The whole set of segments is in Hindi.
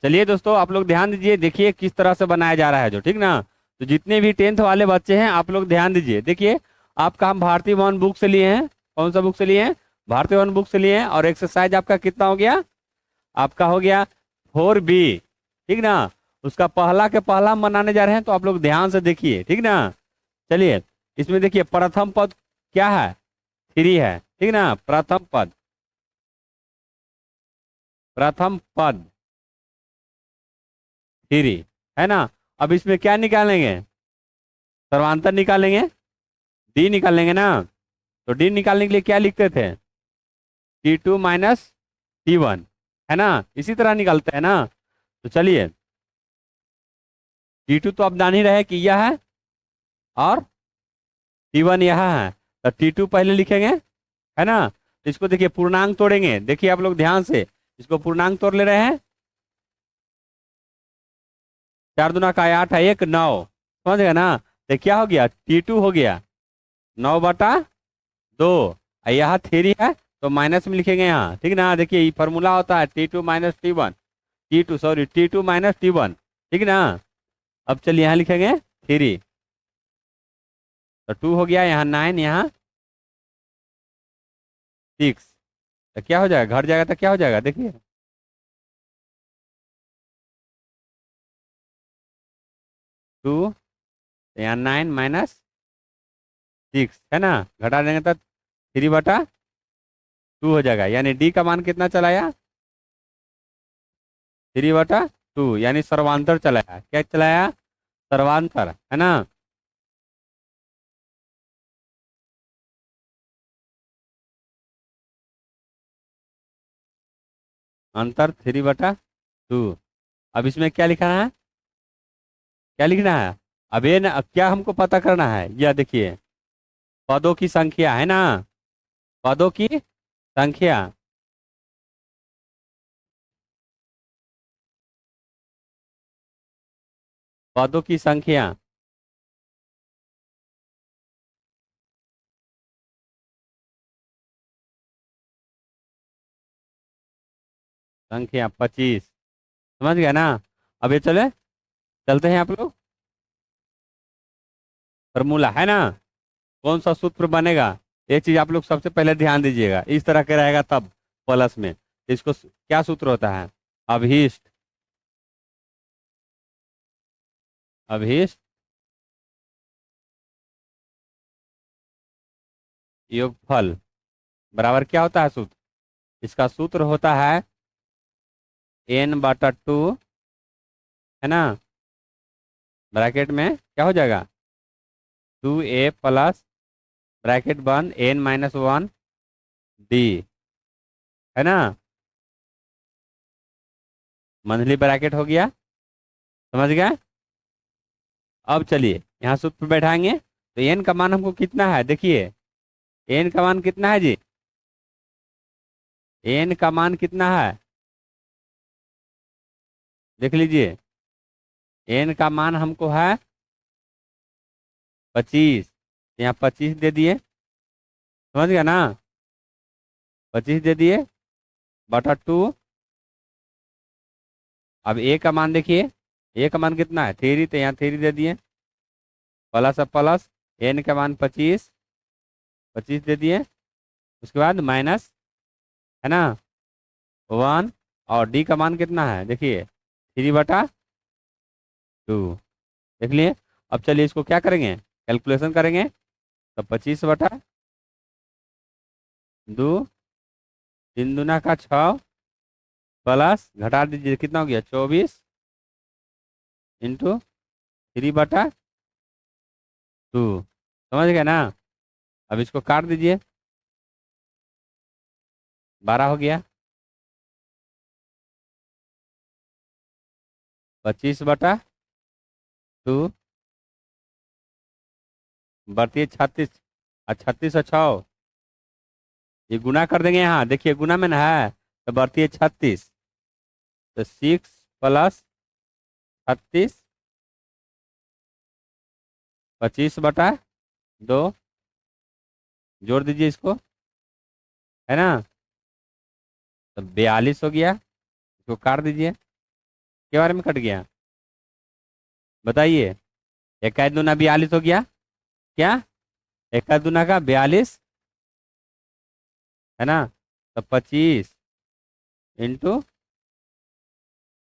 चलिए दोस्तों, आप लोग ध्यान दीजिए, देखिए किस तरह से बनाया जा रहा है जो, ठीक ना। तो जितने भी 10th वाले बच्चे हैं आप लोग ध्यान दीजिए। देखिए, आपका हम भारतीय वन बुक से लिए हैं। कौन सा बुक से लिए हैं? भारतीय वन बुक से लिए हैं। और एक्सरसाइज आपका कितना हो गया? आपका हो गया 4B, ठीक ना। उसका पहला के पहला हम बनाने जा रहे हैं, तो आप लोग ध्यान से देखिए, ठीक ना। चलिए, इसमें देखिए प्रथम पद क्या है? 3 है, ठीक ना। प्रथम पद, प्रथम पद 3 है ना। अब इसमें क्या निकालेंगे? सर्वांतर निकालेंगे, डी निकालेंगे ना। तो डी निकालने के लिए क्या लिखते थे? T2 माइनस T1, है ना। इसी तरह निकालते हैं ना। तो चलिए, T2 तो अब जान ही रहे कि यह है, और T1 यह है। तो T2 पहले लिखेंगे, है ना। तो इसको देखिए पूर्णांक तोड़ेंगे, देखिए आप लोग ध्यान से, इसको पूर्णांक तोड़ ले रहे हैं। 4 दूना का 8 है, 1 9, समझ गए ना। तो क्या हो गया? T2 हो गया 9/2। यहाँ 3 है, तो माइनस में लिखेंगे यहाँ, ठीक ना। देखिए ये फॉर्मूला होता है T2 minus T1, T2 sorry T2 minus T1, ठीक ना। अब चलिए यहाँ लिखेंगे 3, तो 2 हो गया, यहाँ 9, यहाँ 6। तो क्या हो जाएगा? घट जाएगा तो क्या हो जाएगा? देखिए, 2, यहाँ 9 माइनस 6, है ना। घटा देंगे तो 3/2 हो जाएगा। यानी डी का मान कितना चलाया? 3/2, यानी सर्वांतर चलाया। क्या चलाया? सर्वांतर, है ना। अंतर 3/2। अब इसमें क्या लिखना है? क्या लिखना है? अब ये ना, अब क्या हमको पता करना है? यह देखिए, पदों की संख्या, है ना। पदों की संख्या, पदों की संख्या, संख्या 25, समझ गया ना। अब ये चले, चलते हैं आप लोग। फॉर्मूला, है ना। कौन सा सूत्र बनेगा? ये चीज आप लोग सबसे पहले ध्यान दीजिएगा, इस तरह के रहेगा तब प्लस में। इसको क्या सूत्र होता है? अभीष्ट, अभीष्ट योगफल बराबर क्या होता है सूत्र? इसका सूत्र होता है n/2, है ना। ब्रैकेट में क्या हो जाएगा? 2a प्लस ब्रैकेट बंद n-1 d, है ना। मंथली ब्रैकेट हो गया, समझ गए। अब चलिए यहाँ सूत्र पे बैठाएंगे, तो n का मान हमको कितना है? देखिए, n का मान कितना है जी? n का मान कितना है? देख लीजिए, n का मान हमको है 25। यहाँ 25 दे दिए, समझ गया ना। 25 दे दिए बटा 2। अब a का मान देखिए, a का मान कितना है? 3, तो यहाँ 3 दे दिए, प्लस अब प्लस, n का मान 25, 25 दे दिए। उसके बाद माइनस, है ना, 1। और d का मान कितना है? देखिए 3/2, देख लिए। अब चलिए इसको क्या करेंगे? कैलकुलेशन करेंगे। तो 25/2, 3 दूना का 6, प्लस घटा दीजिए, कितना हो गया? 24 इंटू 3/2, समझ गए ना। अब इसको काट दीजिए, 12 हो गया। 25/2 बढ़ती है 36, और 36 और 6 ये गुना कर देंगे। यहाँ देखिए गुना में ना है, तो बढ़ती है 36। तो 6 + 36, 25/2, जोड़ दीजिए इसको, है ना। तो 42 हो गया। इसको काट दीजिए, के बारे में कट गया? बताइए। इक्कीस दूना 42 हो गया क्या? इक्कीस दूना का 42 है ना? तो 25 इंटू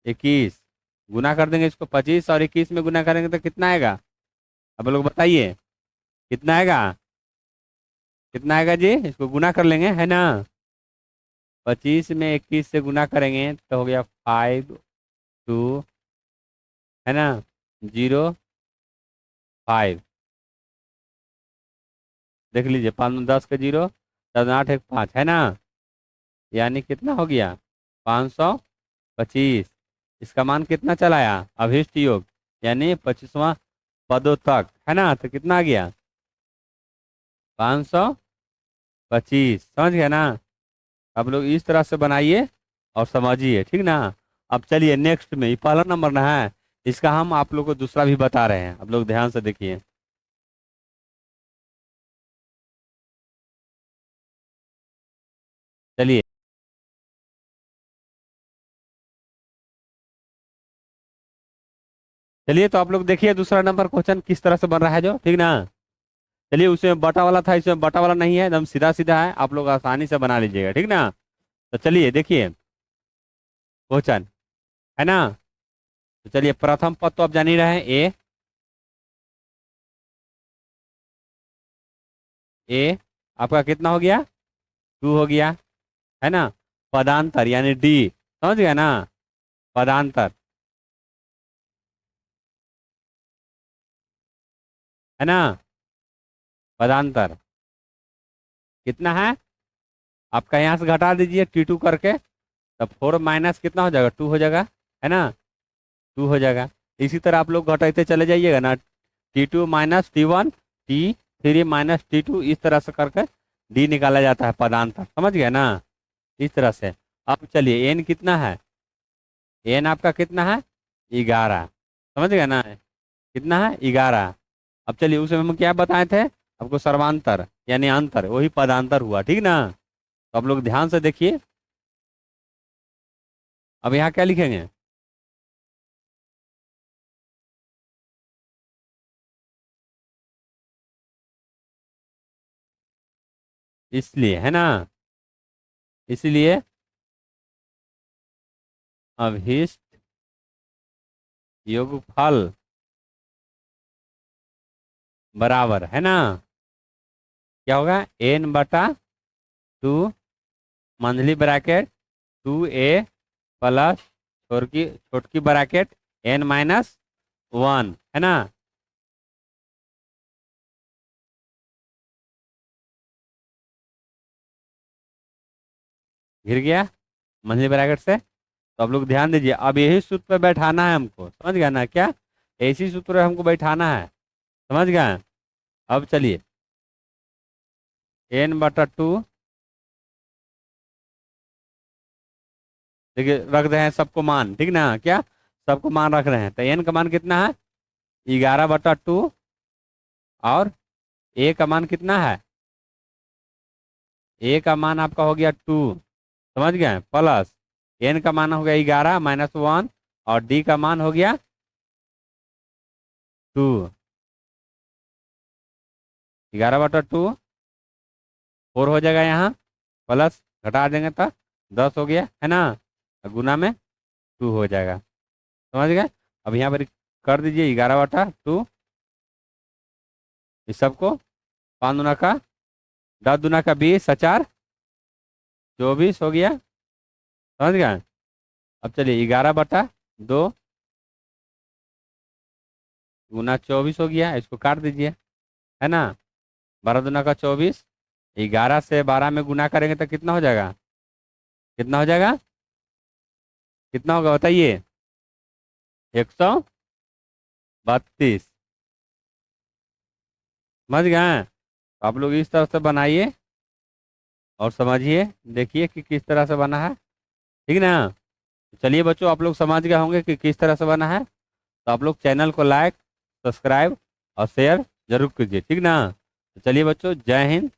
21 गुना कर देंगे इसको, 25 और 21 में गुना करेंगे तो कितना आएगा? अब लोग बताइए कितना आएगा? कितना आएगा जी? इसको गुना कर लेंगे है ना? 25 में 21 से गुना करेंगे तो हो गया 52 है ना, 05। देख लीजिए, 5 10 के 0, 7 8 1 5 है ना? यानी कितना हो गया? 525। इसका मान कितना चलाया? अभिष्ट योग यानी 25वां पदों तक है ना, तो कितना आ गया? 525। समझ गया ना? आप लोग इस तरह से बनाइए और समझिए, ठीक ना? अब चलिए नेक्स्ट में, ये पहला नंबर ना है, इसका हम आप लोग को दूसरा भी बता रहे हैं, आप लोग ध्यान से देखिए। चलिए चलिए, तो आप लोग देखिए दूसरा नंबर क्वेश्चन किस तरह से बन रहा है जो, ठीक ना? चलिए, उसमें बटा वाला था, इसमें बटा वाला नहीं है, एकदम सीधा सीधा है, आप लोग आसानी से बना लीजिएगा, ठीक ना? तो चलिए देखिए क्वेश्चन, है ना? तो चलिए, प्रथम पद तो आप जान ही रहे हैं, ए आपका कितना हो गया? 2 हो गया है ना? पदांतर यानी डी, समझ गया ना? पदांतर है ना? पदांतर कितना है? आपका यहाँ से घटा दीजिए T2 करके, तब 4 माइनस कितना हो जाएगा? 2 हो जाएगा है ना? 2 हो जाएगा। इसी तरह आप लोग घटाते चले जाइएगा ना, T2 minus T1, T3 minus T2, इस तरह से करके डी निकाला जाता है पदांतर, समझ गया ना? इस तरह से। अब चलिए एन कितना है? एन आपका कितना है? 11, समझ गया ना? कितना है? 11। अब चलिए उसमें हम क्या बताए थे आपको? सर्वांतर यानी अंतर, वही पदांतर हुआ, ठीक ना? तो आप लोग ध्यान से देखिए, अब यहाँ क्या लिखेंगे? इसलिए है ना, इसलिए अभिष्ट योगफल बराबर है ना, क्या होगा? एन बटा 2 मंथली ब्रैकेट 2a प्लस छोटकी छोटकी ब्रैकेट n-1 है ना? घिर गया मंथली ब्रैकेट से। तो आप लोग ध्यान दीजिए, अब यही सूत्र पे बैठाना है हमको, समझ गया ना? क्या ऐसी सूत्र पे हमको बैठाना है, समझ गए? अब चलिए, n/2 देखिए रख रहे हैं सबको मान, ठीक ना? क्या सबको मान रख रहे हैं? तो n का मान कितना है? 11/2, और a का मान कितना है? a का मान आपका हो गया 2, समझ गए? प्लस n का मान हो गया 11 माइनस 1, और d का मान हो गया 2। 11/2 4 हो जाएगा यहाँ, प्लस घटा देंगे तो 10 हो गया है ना? और गुना में 2 हो जाएगा, समझ गए? अब यहाँ पर कर दीजिए 11/2, इस सबको 5 दूना का 10 दूना का 20, 24 हो गया, समझ गए? अब चलिए 11/2 गुना 24 हो गया, इसको काट दीजिए है ना? 12 दूना का 24, 11 से 12 में गुना करेंगे तो कितना हो जाएगा? कितना हो जाएगा? कितना होगा बताइए? 132, समझ गए? तो आप लोग इस तरह से बनाइए और समझिए, देखिए कि किस तरह से बना है, ठीक ना? चलिए बच्चों, आप लोग समझ गए होंगे कि किस तरह से बना है। तो आप लोग चैनल को लाइक, सब्सक्राइब और शेयर जरूर कीजिए, ठीक ना? तो चलिए बच्चों, जय हिंद,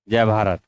जय भारत।